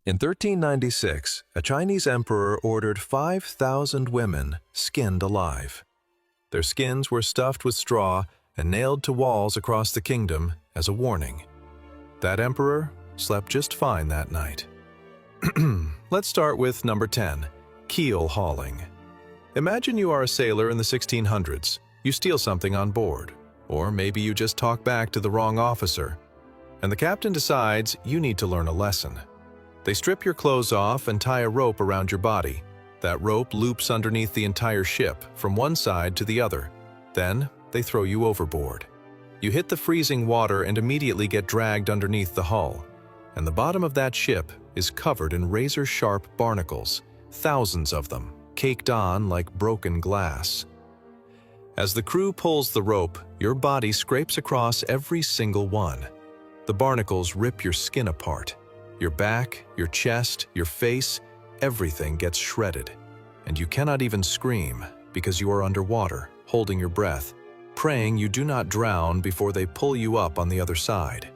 In 1396, a Chinese emperor ordered 5,000 women skinned alive. Their skins were stuffed with straw and nailed to walls across the kingdom as a warning. That emperor slept just fine that night. Let's start with number 10, keel hauling. Imagine you are a sailor in the 1600s. You steal something on board, or maybe you just talk back to the wrong officer, and the captain decides you need to learn a lesson. They strip your clothes off and tie a rope around your body. That rope loops underneath the entire ship, from one side to the other. Then, they throw you overboard. You hit the freezing water and immediately get dragged underneath the hull. And the bottom of that ship is covered in razor-sharp barnacles, thousands of them, caked on like broken glass. As the crew pulls the rope, your body scrapes across every single one. The barnacles rip your skin apart. Your back, your chest, your face, everything gets shredded. And you cannot even scream because you are underwater, holding your breath, praying you do not drown before they pull you up on the other side.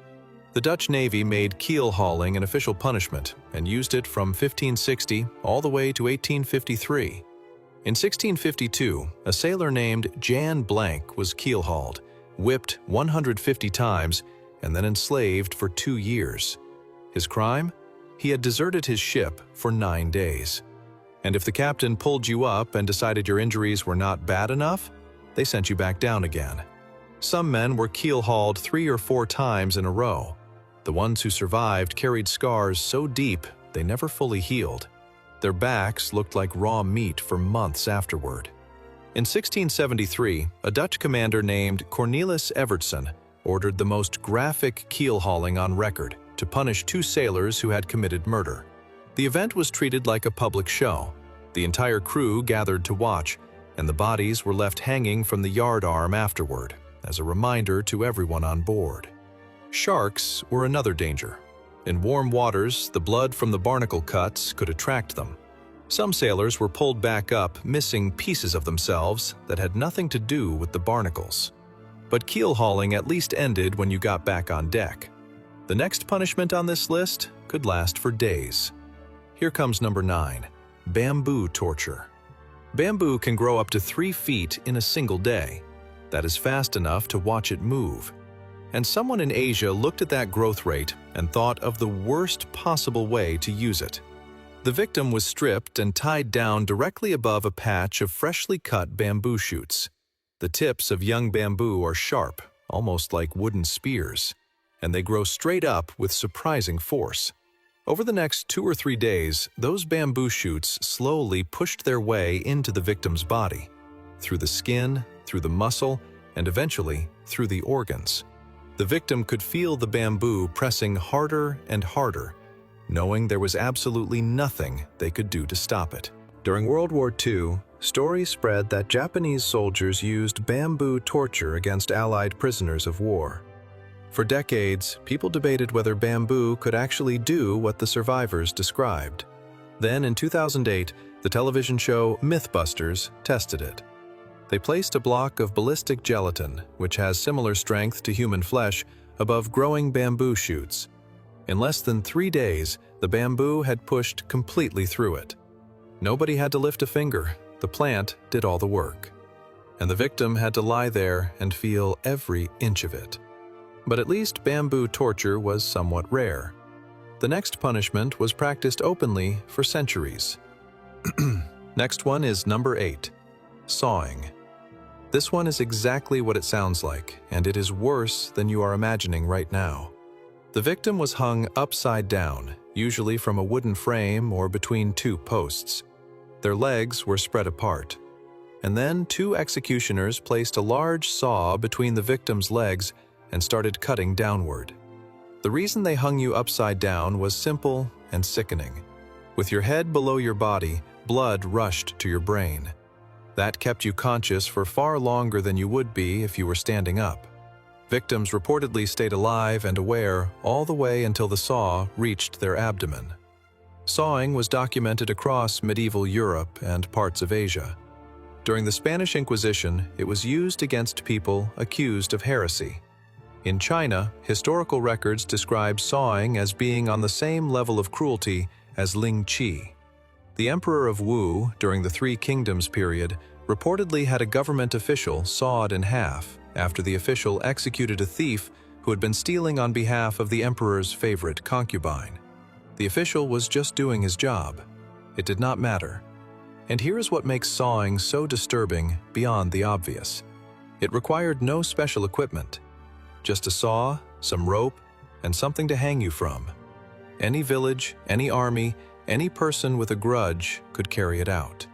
The Dutch Navy made keel hauling an official punishment and used it from 1560 all the way to 1853. In 1652, a sailor named Jan Blank was keel hauled, whipped 150 times, and then enslaved for 2 years. His crime? He had deserted his ship for 9 days. And if the captain pulled you up and decided your injuries were not bad enough, they sent you back down again. Some men were keel-hauled 3 or 4 times in a row. The ones who survived carried scars so deep they never fully healed. Their backs looked like raw meat for months afterward. In 1673, a Dutch commander named Cornelis Evertsen ordered the most graphic keel hauling on record to punish 2 sailors who had committed murder. The event was treated like a public show. The entire crew gathered to watch, and the bodies were left hanging from the yard arm afterward, as a reminder to everyone on board. Sharks were another danger. In warm waters, the blood from the barnacle cuts could attract them. Some sailors were pulled back up, missing pieces of themselves that had nothing to do with the barnacles. But keel hauling at least ended when you got back on deck. The next punishment on this list could last for days. Here comes number 9, bamboo torture. Bamboo can grow up to 3 feet in a single day. That is fast enough to watch it move. And someone in Asia looked at that growth rate and thought of the worst possible way to use it. The victim was stripped and tied down directly above a patch of freshly cut bamboo shoots. The tips of young bamboo are sharp, almost like wooden spears, and they grow straight up with surprising force. Over the next 2 or 3 days, those bamboo shoots slowly pushed their way into the victim's body, through the skin, through the muscle, and eventually through the organs. The victim could feel the bamboo pressing harder and harder, knowing there was absolutely nothing they could do to stop it. During World War II, stories spread that Japanese soldiers used bamboo torture against Allied prisoners of war. For decades, people debated whether bamboo could actually do what the survivors described. Then, in 2008, the television show Mythbusters tested it. They placed a block of ballistic gelatin, which has similar strength to human flesh, above growing bamboo shoots. In less than 3 days, the bamboo had pushed completely through it. Nobody had to lift a finger. The plant did all the work. And the victim had to lie there and feel every inch of it. But at least bamboo torture was somewhat rare. The next punishment was practiced openly for centuries. Next one is number 8, sawing. This one is exactly what it sounds like, and it is worse than you are imagining right now. The victim was hung upside down, usually from a wooden frame or between 2 posts. Their legs were spread apart. And then 2 executioners placed a large saw between the victim's legs and started cutting downward. The reason they hung you upside down was simple and sickening. With your head below your body, blood rushed to your brain. That kept you conscious for far longer than you would be if you were standing up. Victims reportedly stayed alive and aware all the way until the saw reached their abdomen. Sawing was documented across medieval Europe and parts of Asia. During the Spanish Inquisition, it was used against people accused of heresy. In China, historical records describe sawing as being on the same level of cruelty as Ling Qi. The Emperor of Wu, during the Three Kingdoms period, reportedly had a government official sawed in half after the official executed a thief who had been stealing on behalf of the emperor's favorite concubine. The official was just doing his job. It did not matter. And here is what makes sawing so disturbing beyond the obvious. It required no special equipment. Just a saw, some rope, and something to hang you from. Any village, any army, any person with a grudge could carry it out.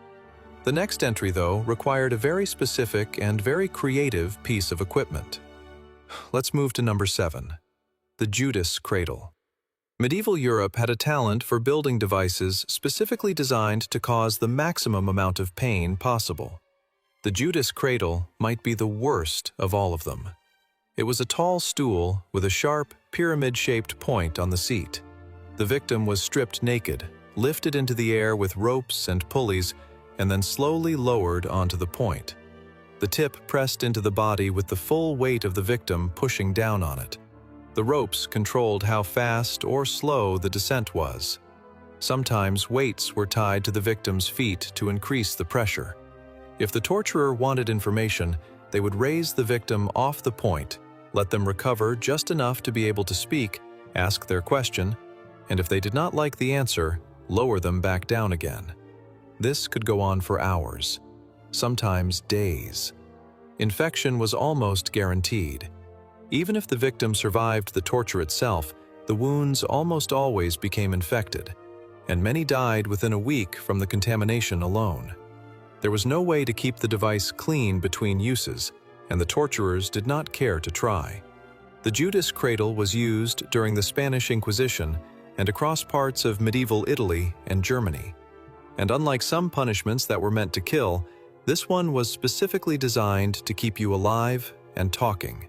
The next entry, though, required a very specific and very creative piece of equipment. Let's move to number 7, the Judas cradle. Medieval Europe had a talent for building devices specifically designed to cause the maximum amount of pain possible. The Judas cradle might be the worst of all of them. It was a tall stool with a sharp, pyramid-shaped point on the seat. The victim was stripped naked, lifted into the air with ropes and pulleys, and then slowly lowered onto the point. The tip pressed into the body with the full weight of the victim pushing down on it. The ropes controlled how fast or slow the descent was. Sometimes weights were tied to the victim's feet to increase the pressure. If the torturer wanted information, they would raise the victim off the point, let them recover just enough to be able to speak, ask their question, and if they did not like the answer, lower them back down again. This could go on for hours, sometimes days. Infection was almost guaranteed. Even if the victim survived the torture itself, the wounds almost always became infected, and many died within a week from the contamination alone. There was no way to keep the device clean between uses, and the torturers did not care to try. The Judas cradle was used during the Spanish Inquisition and across parts of medieval Italy and Germany. And unlike some punishments that were meant to kill, this one was specifically designed to keep you alive and talking.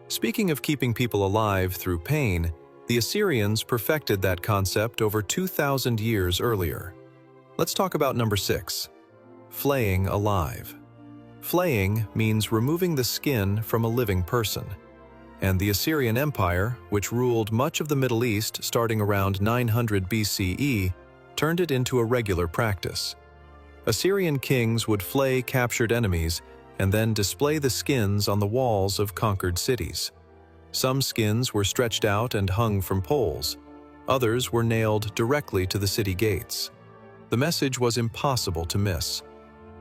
Speaking of keeping people alive through pain, the Assyrians perfected that concept over 2,000 years earlier. Let's talk about number 6, flaying alive. Flaying means removing the skin from a living person. And the Assyrian Empire, which ruled much of the Middle East starting around 900 BCE, turned it into a regular practice. Assyrian kings would flay captured enemies and then display the skins on the walls of conquered cities. Some skins were stretched out and hung from poles. Others were nailed directly to the city gates. The message was impossible to miss.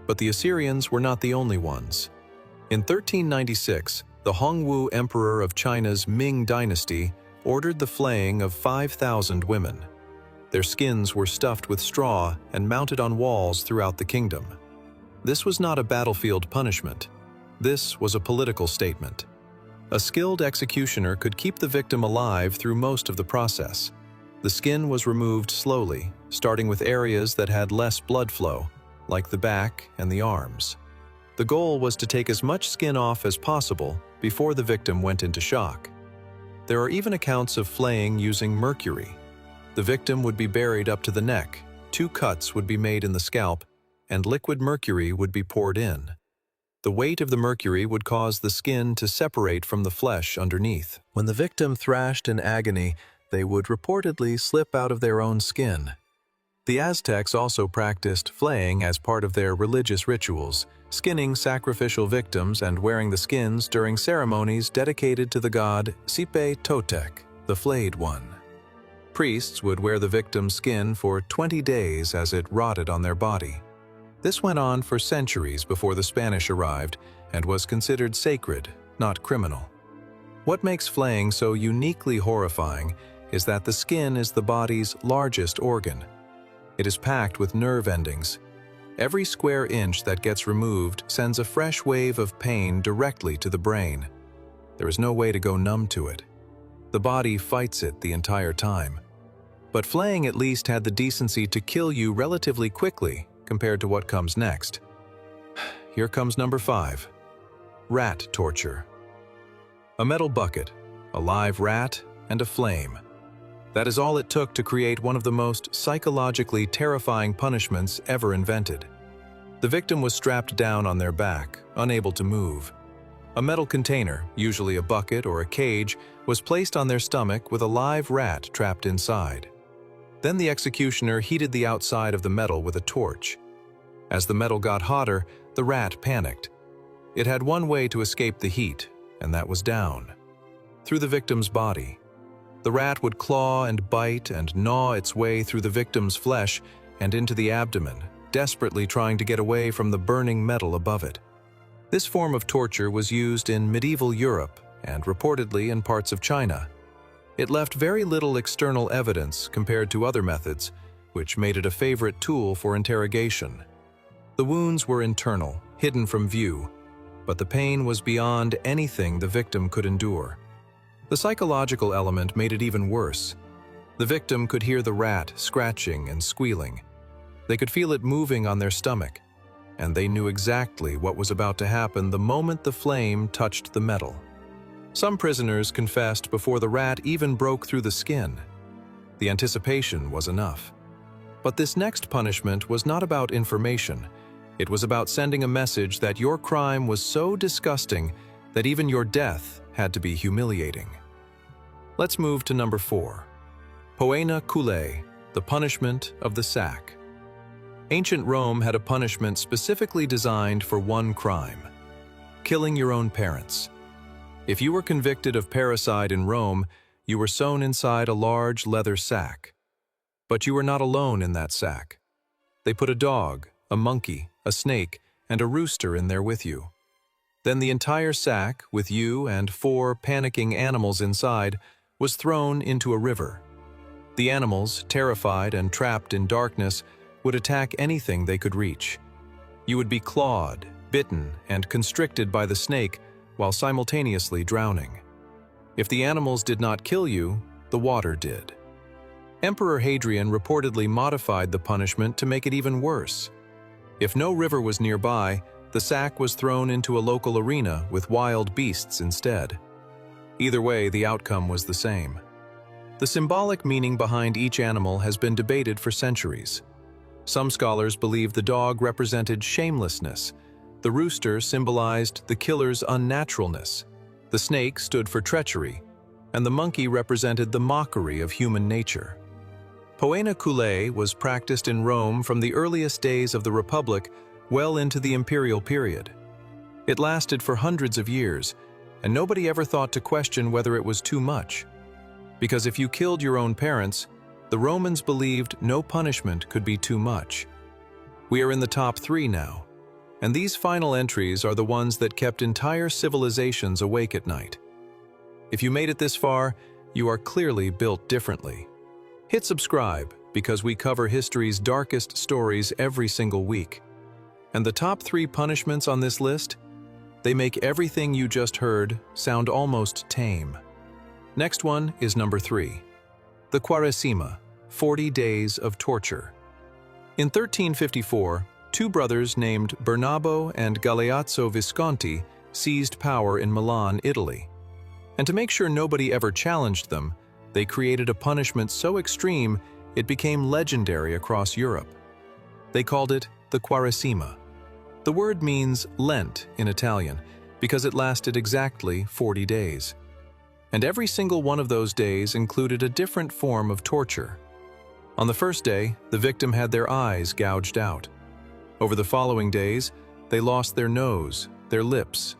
But the Assyrians were not the only ones. In 1396, the Hongwu Emperor of China's Ming dynasty ordered the flaying of 5,000 women. Their skins were stuffed with straw and mounted on walls throughout the kingdom. This was not a battlefield punishment. This was a political statement. A skilled executioner could keep the victim alive through most of the process. The skin was removed slowly, starting with areas that had less blood flow, like the back and the arms. The goal was to take as much skin off as possible before the victim went into shock. There are even accounts of flaying using mercury. The victim would be buried up to the neck, 2 cuts would be made in the scalp, and liquid mercury would be poured in. The weight of the mercury would cause the skin to separate from the flesh underneath. When the victim thrashed in agony, they would reportedly slip out of their own skin. The Aztecs also practiced flaying as part of their religious rituals, skinning sacrificial victims and wearing the skins during ceremonies dedicated to the god Sipe Totec, the flayed one. Priests would wear the victim's skin for 20 days as it rotted on their body. This went on for centuries before the Spanish arrived and was considered sacred, not criminal. What makes flaying so uniquely horrifying is that the skin is the body's largest organ. It is packed with nerve endings. Every square inch that gets removed sends a fresh wave of pain directly to the brain. There is no way to go numb to it. The body fights it the entire time. But flaying at least had the decency to kill you relatively quickly compared to what comes next. Here comes number 5, rat torture. A metal bucket, a live rat, and a flame. That is all it took to create one of the most psychologically terrifying punishments ever invented. The victim was strapped down on their back, unable to move. A metal container, usually a bucket or a cage, was placed on their stomach with a live rat trapped inside. Then the executioner heated the outside of the metal with a torch. As the metal got hotter, the rat panicked. It had one way to escape the heat, and that was down, through the victim's body. The rat would claw and bite and gnaw its way through the victim's flesh and into the abdomen, desperately trying to get away from the burning metal above it. This form of torture was used in medieval Europe and reportedly in parts of China. It left very little external evidence compared to other methods, which made it a favorite tool for interrogation. The wounds were internal, hidden from view, but the pain was beyond anything the victim could endure. The psychological element made it even worse. The victim could hear the rat scratching and squealing. They could feel it moving on their stomach, and they knew exactly what was about to happen the moment the flame touched the metal. Some prisoners confessed before the rat even broke through the skin. The anticipation was enough. But this next punishment was not about information. It was about sending a message that your crime was so disgusting that even your death had to be humiliating. Let's move to number 4. Poena culae, the punishment of the sack. Ancient Rome had a punishment specifically designed for one crime: killing your own parents. If you were convicted of parricide in Rome, you were sewn inside a large leather sack. But you were not alone in that sack. They put a dog, a monkey, a snake, and a rooster in there with you. Then the entire sack, with you and 4 panicking animals inside, was thrown into a river. The animals, terrified and trapped in darkness, would attack anything they could reach. You would be clawed, bitten, and constricted by the snake while simultaneously drowning. If the animals did not kill you, the water did. Emperor Hadrian reportedly modified the punishment to make it even worse. If no river was nearby, the sack was thrown into a local arena with wild beasts instead. Either way, the outcome was the same. The symbolic meaning behind each animal has been debated for centuries. Some scholars believe the dog represented shamelessness, the rooster symbolized the killer's unnaturalness, the snake stood for treachery, and the monkey represented the mockery of human nature. Poena culae was practiced in Rome from the earliest days of the Republic well into the imperial period. It lasted for hundreds of years, and nobody ever thought to question whether it was too much. Because if you killed your own parents, the Romans believed no punishment could be too much. We are in the top 3 now, and these final entries are the ones that kept entire civilizations awake at night. If you made it this far, you are clearly built differently. Hit subscribe because we cover history's darkest stories every single week. And the top 3 punishments on this list, they make everything you just heard sound almost tame. Next one is number 3. The Quaresima, 40 days of torture. In 1354, 2 brothers named Bernabo and Galeazzo Visconti seized power in Milan, Italy. And to make sure nobody ever challenged them, they created a punishment so extreme it became legendary across Europe. They called it the Quaresima. The word means Lent in Italian because it lasted exactly 40 days. And every single one of those days included a different form of torture. On the first day, the victim had their eyes gouged out. Over the following days, they lost their nose, their lips,